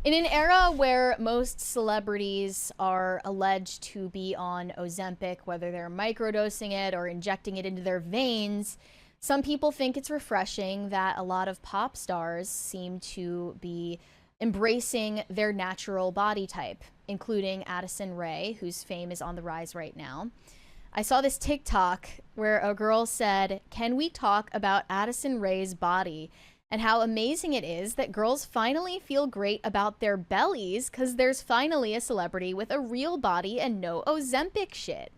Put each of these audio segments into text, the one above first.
In an era where most celebrities are alleged to be on Ozempic, whether they're microdosing it or injecting it into their veins, some people think it's refreshing that a lot of pop stars seem to be embracing their natural body type, including Addison Rae, whose fame is on the rise right now. I saw this TikTok where a girl said, "Can we talk about Addison Rae's body and how amazing it is that girls finally feel great about their bellies because there's finally a celebrity with a real body and no Ozempic shit."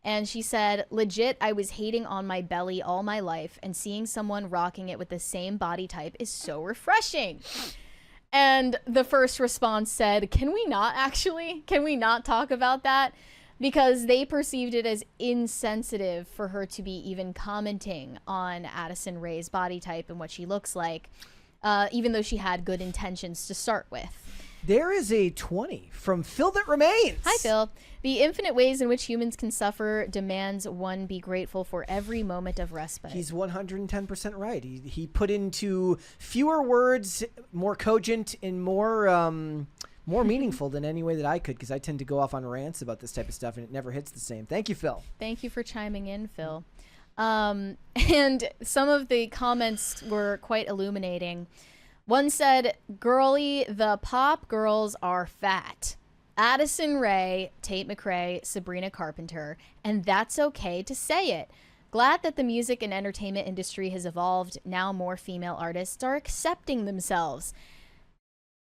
And she said, "Legit, I was hating on my belly all my life, and seeing someone rocking it with the same body type is so refreshing." And the first response said, "Can we not talk about that?" Because they perceived it as insensitive for her to be even commenting on Addison Rae's body type and what she looks like, even though she had good intentions to start with. There is a 20 from Phil that remains. Hi, Phil. The infinite ways in which humans can suffer demands one be grateful for every moment of respite. He's 110% right. He put into fewer words, more cogent, and more meaningful than any way that I could, because I tend to go off on rants about this type of stuff, and it never hits the same. Thank you, Phil. Thank you for chiming in, Phil. And some of the comments were quite illuminating. One said, "Girly, the pop girls are fat. Addison Rae, Tate McRae, Sabrina Carpenter, and that's okay to say it. Glad that the music and entertainment industry has evolved. Now more female artists are accepting themselves."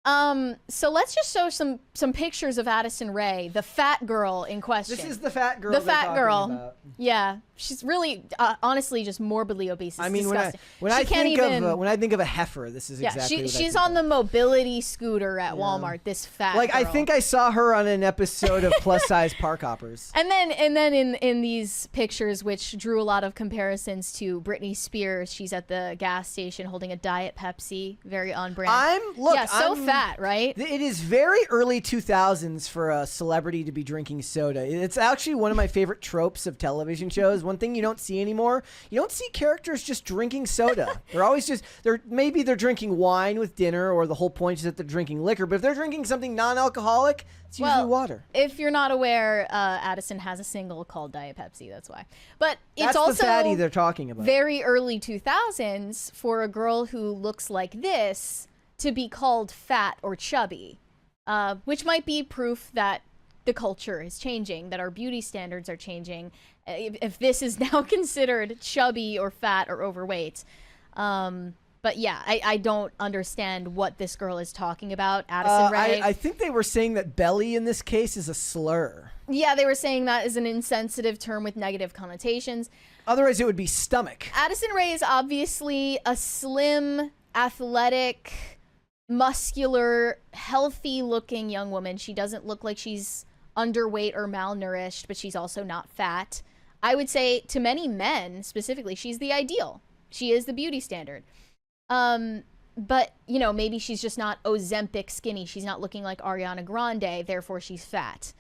So let's just show some pictures of Addison Rae, the fat girl in question. This is the fat girl. The fat girl. About. Yeah, she's really, honestly, just morbidly obese. It's disgusting. when I think of a heifer, this is exactly. She's on the mobility scooter at Walmart. This fat girl. I think I saw her on an episode of Plus Size Park Hoppers. And then in these pictures, which drew a lot of comparisons to Britney Spears, she's at the gas station holding a Diet Pepsi, very on brand. I'm fat, right? It is very early 2000s for a celebrity to be drinking soda. It's actually one of my favorite tropes of television shows. One thing you don't see anymore, you don't see characters just drinking soda. They're always maybe they're drinking wine with dinner, or the whole point is that they're drinking liquor. But if they're drinking something non-alcoholic, it's usually water. If you're not aware, Addison has a single called Diet Pepsi. That's why. But that's it's also the fatty they're talking about. Very early 2000s for a girl who looks like this to be called fat or chubby, which might be proof that the culture is changing, that our beauty standards are changing, if this is now considered chubby or fat or overweight. But yeah, I don't understand what this girl is talking about, Addison Rae. I think they were saying that belly in this case is a slur. Yeah, they were saying that is an insensitive term with negative connotations. Otherwise, it would be stomach. Addison Rae is obviously a slim, athletic, muscular, healthy-looking young woman. She doesn't look like she's underweight or malnourished, but she's also not fat. I would say to many men, specifically, she's the ideal. She is the beauty standard. But, maybe she's just not Ozempic skinny. She's not looking like Ariana Grande, therefore she's fat.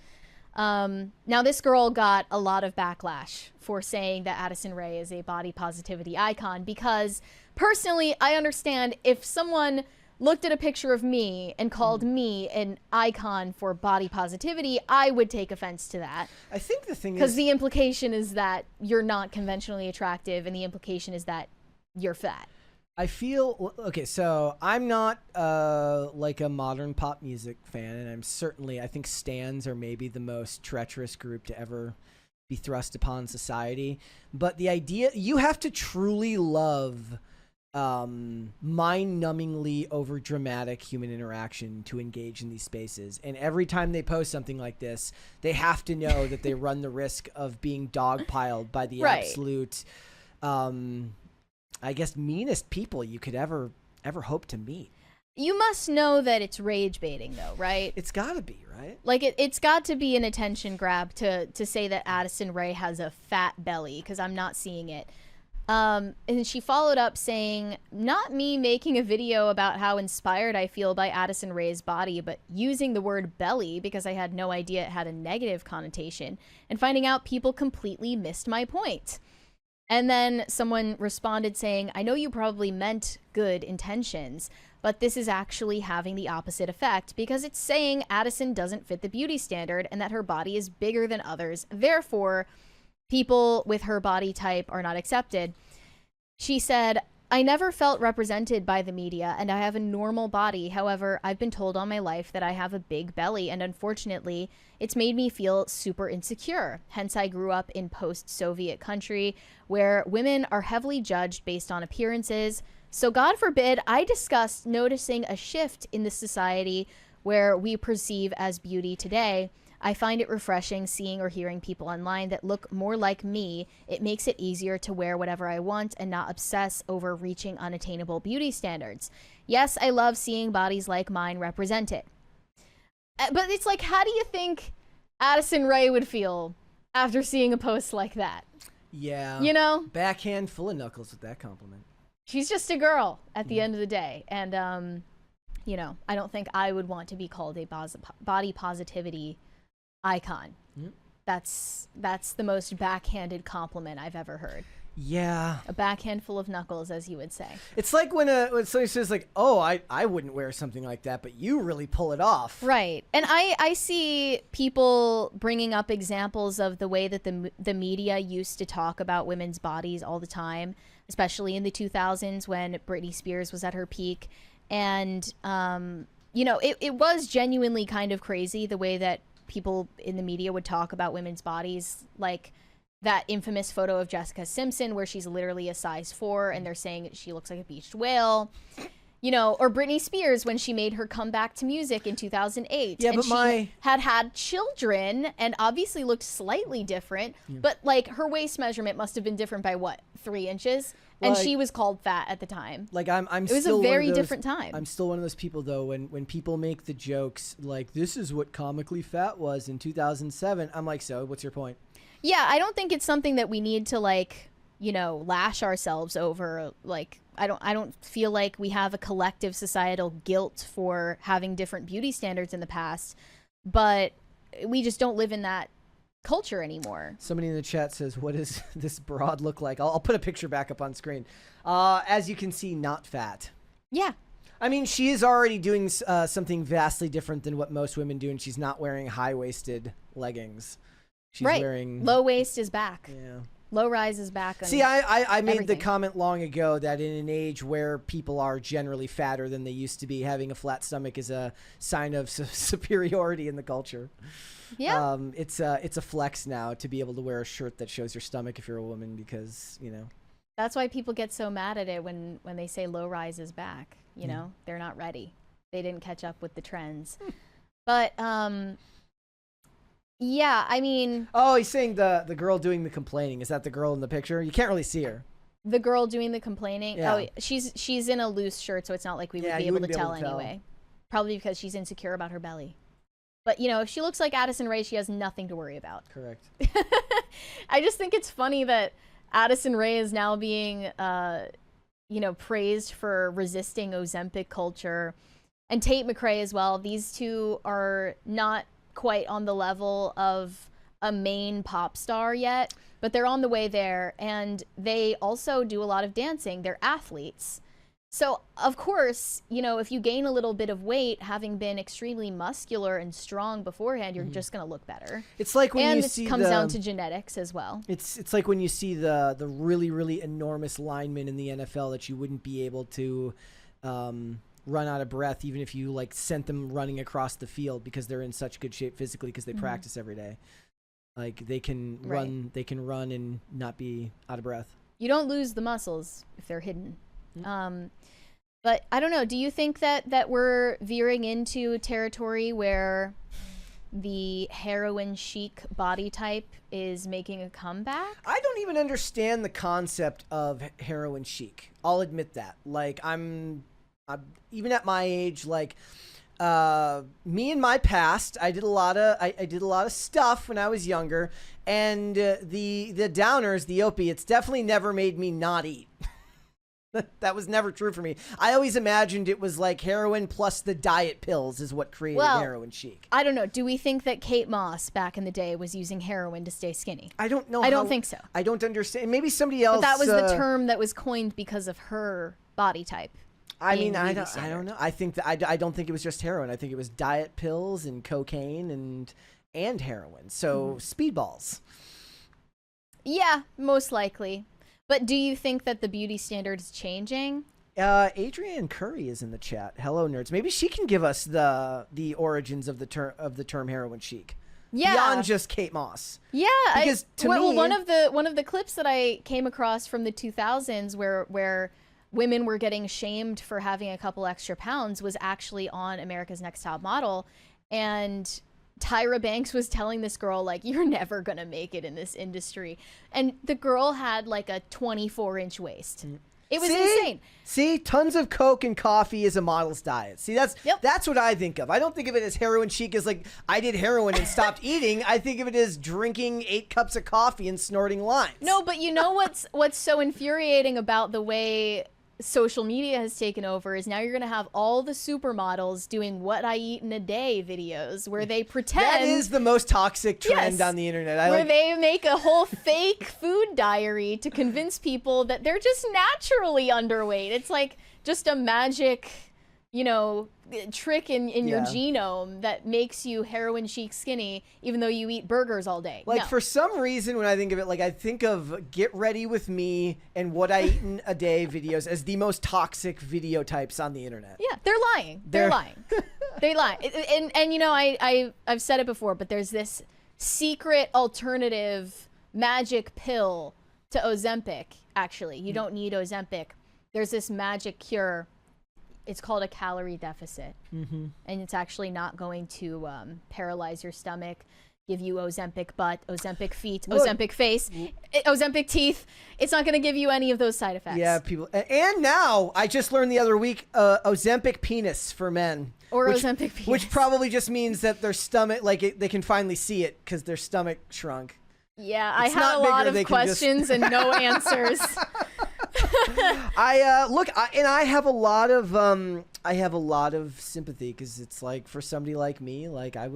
Now, this girl got a lot of backlash for saying that Addison Rae is a body positivity icon, because personally, I understand if someone looked at a picture of me and called me an icon for body positivity, I would take offense to that. I think the thing is, because the implication is that you're not conventionally attractive, and the implication is that you're fat. I feel, okay, so I'm not like a modern pop music fan, and I think stans are maybe the most treacherous group to ever be thrust upon society. But the idea, you have to truly love mind-numbingly over-dramatic human interaction to engage in these spaces. And every time they post something like this, they have to know that they run the risk of being dogpiled by the absolute, I guess, meanest people you could ever hope to meet. You must know that it's rage baiting, though, right? It's gotta be, right? Like, it's got to be an attention grab to say that Addison Rae has a fat belly, because I'm not seeing it. And she followed up saying, "Not me making a video about how inspired I feel by Addison Rae's body, but using the word belly because I had no idea it had a negative connotation, and finding out people completely missed my point." And then someone responded saying, "I know you probably meant good intentions, But this is actually having the opposite effect because it's saying Addison doesn't fit the beauty standard and that her body is bigger than others. Therefore, people with her body type are not accepted. She said, I never felt represented by the media and I have a normal body. However, I've been told all my life that I have a big belly and unfortunately, it's made me feel super insecure. Hence, I grew up in post-Soviet country where women are heavily judged based on appearances. So God forbid, I discussed noticing a shift in the society where we perceive as beauty today. I find it refreshing seeing or hearing people online that look more like me. It makes it easier to wear whatever I want and not obsess over reaching unattainable beauty standards. Yes, I love seeing bodies like mine represented. But it's like, how do you think Addison Rae would feel after seeing a post like that? Yeah. You know? Backhand full of knuckles with that compliment. She's just a girl at the end of the day. And, you know, I don't think I would want to be called a body positivity icon. That's the most backhanded compliment I've ever heard. Yeah. A backhand full of knuckles, as you would say. It's like when somebody says like, oh, I wouldn't wear something like that, but you really pull it off. Right. And I see people bringing up examples of the way that the media used to talk about women's bodies all the time, especially in the 2000s when Britney Spears was at her peak. And, you know, it was genuinely kind of crazy the way that people in the media would talk about women's bodies, like that infamous photo of Jessica Simpson where she's literally a size 4 and they're saying she looks like a beached whale, you know, or Britney Spears when she made her comeback to music in 2008. Yeah, and but she had children and obviously looked slightly different, but like her waist measurement must have been different by what, 3 inches? And she was called fat at the time. Like it was still a very one of those, different time. I'm still one of those people though, when people make the jokes like this is what comically fat was in 2007, I'm like, so what's your point? Yeah, I don't think it's something that we need to like, you know, lash ourselves over. Like, I don't feel like we have a collective societal guilt for having different beauty standards in the past, but we just don't live in that culture anymore. Somebody in the chat says, what does this broad look like? I'll put a picture back up on screen. As you can see, not fat. Yeah. I mean, she is already doing something vastly different than what most women do, and she's not wearing high-waisted leggings. She's wearing... Low waist is back. Yeah. Low rise is back. See, I made everything. the comment long ago that in an age where people are generally fatter than they used to be, having a flat stomach is a sign of superiority in the culture. Yeah. It's a flex now to be able to wear a shirt that shows your stomach if you're a woman because, you know. That's why people get so mad at it when they say low rise is back. You know, they're not ready. They didn't catch up with the trends. But, yeah, I mean... Oh, he's saying the girl doing the complaining. Is that the girl in the picture? You can't really see her. The girl doing the complaining? Yeah. Oh, she's in a loose shirt, so it's not like we would be able to tell anyway. Probably because she's insecure about her belly. But, you know, if she looks like Addison Rae, she has nothing to worry about. Correct. I just think it's funny that Addison Rae is now being, you know, praised for resisting Ozempic culture. And Tate McRae as well. These two are not quite on the level of a main pop star yet, but they're on the way there. And they also do a lot of dancing. They're athletes. So, of course, you know, if you gain a little bit of weight, having been extremely muscular and strong beforehand, you're just going to look better. It's like when you and see it comes down to genetics as well. It's like when you see the really, really enormous linemen in the NFL that you wouldn't be able to run out of breath even if you like sent them running across the field because they're in such good shape physically because they practice every day. Like they can run and not be out of breath. You don't lose the muscles if they're hidden. But I don't know. Do you think that we're veering into territory where the heroin chic body type is making a comeback? I don't even understand the concept of heroin chic. I'll admit that. Like I'm even at my age, like me in my past, I did a lot of stuff when I was younger, and the downers, the opiates, definitely never made me not eat. That was never true for me. I always imagined it was like heroin plus the diet pills is what created heroin chic. I don't know. Do we think that Kate Moss back in the day was using heroin to stay skinny? I don't know. I don't think so. I don't understand. Maybe somebody else. But that was the term that was coined because of her body type. I being mean, the I beauty don't know. standard. I think that I don't think it was just heroin. I think it was diet pills and cocaine and heroin. So speedballs. Yeah, most likely. But do you think that the beauty standard is changing? Adrienne Curry is in the chat. Hello, nerds. Maybe she can give us the origins of the term heroin chic. Yeah. Beyond just Kate Moss. Yeah, Because to me, one of the clips that I came across from the 2000s where women were getting shamed for having a couple extra pounds was actually on America's Next Top Model, and Tyra Banks was telling this girl, like, you're never gonna make it in this industry, and the girl had like a 24-inch waist. It was insane. See, tons of Coke and coffee is a model's diet. See, that's what I think of. I don't think of it as heroin chic as like I did heroin and stopped eating. I think of it as drinking 8 cups of coffee and snorting lines. No, but you know what's so infuriating about the way social media has taken over is now you're going to have all the supermodels doing what I eat in a day videos where they pretend. That is the most toxic trend Yes, on the internet. where they make a whole fake food diary to convince people that they're just naturally underweight. It's like just a magic, trick in your genome that makes you heroin chic skinny, even though you eat burgers all day. Like, No. for some reason, when I think of it, like, I think of Get Ready With Me and What I Eat in a Day videos as the most toxic video types on the internet. Yeah, they're lying. They're lying. They lie. And I've said it before, but there's this secret alternative magic pill to Ozempic, actually. You don't need Ozempic. There's this magic cure. It's called a calorie deficit. And it's actually not going to paralyze your stomach, give you Ozempic butt, Ozempic feet, Ozempic face, Ozempic teeth. It's not going to give you any of those side effects. Yeah, people. And now, I just learned the other week, Ozempic penis for men. Or Ozempic penis. Which probably just means that their stomach, like, they can finally see it because their stomach shrunk. Yeah, I It's had a not bigger, lot of they can just- questions and no answers. I have a lot of sympathy because it's like for somebody like me, like I'd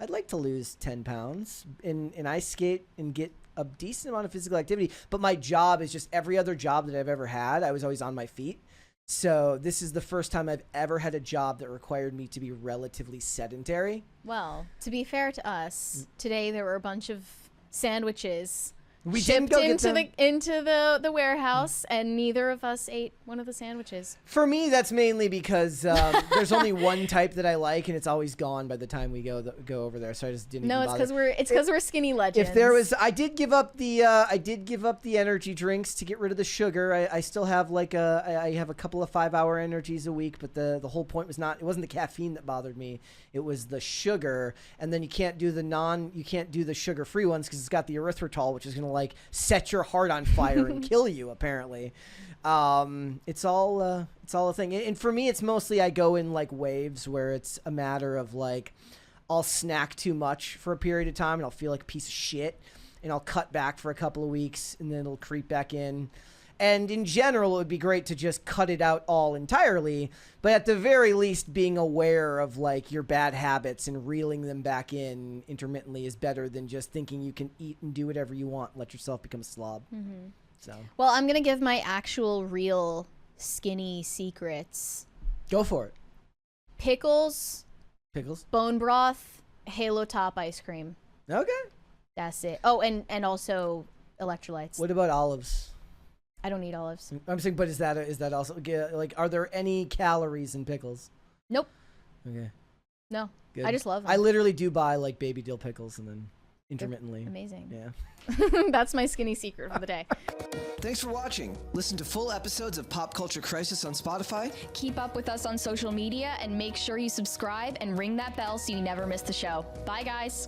like to lose 10 pounds and I skate and get a decent amount of physical activity, but my job is just every other job that I've ever had. I was always on my feet. So this is the first time I've ever had a job that required me to be relatively sedentary. Well, to be fair to us, today there were a bunch of sandwiches We shipped didn't go get them. into the warehouse, and neither of us ate one of the sandwiches. For me, that's mainly because there's only one type that I like, and it's always gone by the time we go over there. So I just didn't. No, even it's bother. because we're skinny legends. If there was, I did give up the energy drinks to get rid of the sugar. I still have I have a couple of 5-hour energies a week, but the whole point was it wasn't the caffeine that bothered me. It was the sugar, and then you can't do the sugar-free ones because it's got the erythritol, which is gonna like set your heart on fire and kill you. Apparently, it's all a thing. And for me, it's mostly I go in like waves where it's a matter of like I'll snack too much for a period of time and I'll feel like a piece of shit, and I'll cut back for a couple of weeks and then it'll creep back in. And in general, it would be great to just cut it out all entirely, but at the very least, being aware of like your bad habits and reeling them back in intermittently is better than just thinking you can eat and do whatever you want and let yourself become a slob. So Well, I'm gonna give my actual real skinny secrets. go for it. Pickles, bone broth, Halo Top ice cream. Okay. That's it. Oh, and also electrolytes. What about olives? I don't eat olives. I'm saying, but is that also like? Are there any calories in pickles? Nope. Okay. No. Good. I just love them. I literally do buy like baby dill pickles and then intermittently. Amazing. Yeah. That's my skinny secret for the day. Thanks for watching. Listen to full episodes of Pop Culture Crisis on Spotify. Keep up with us on social media and make sure you subscribe and ring that bell so you never miss the show. Bye, guys.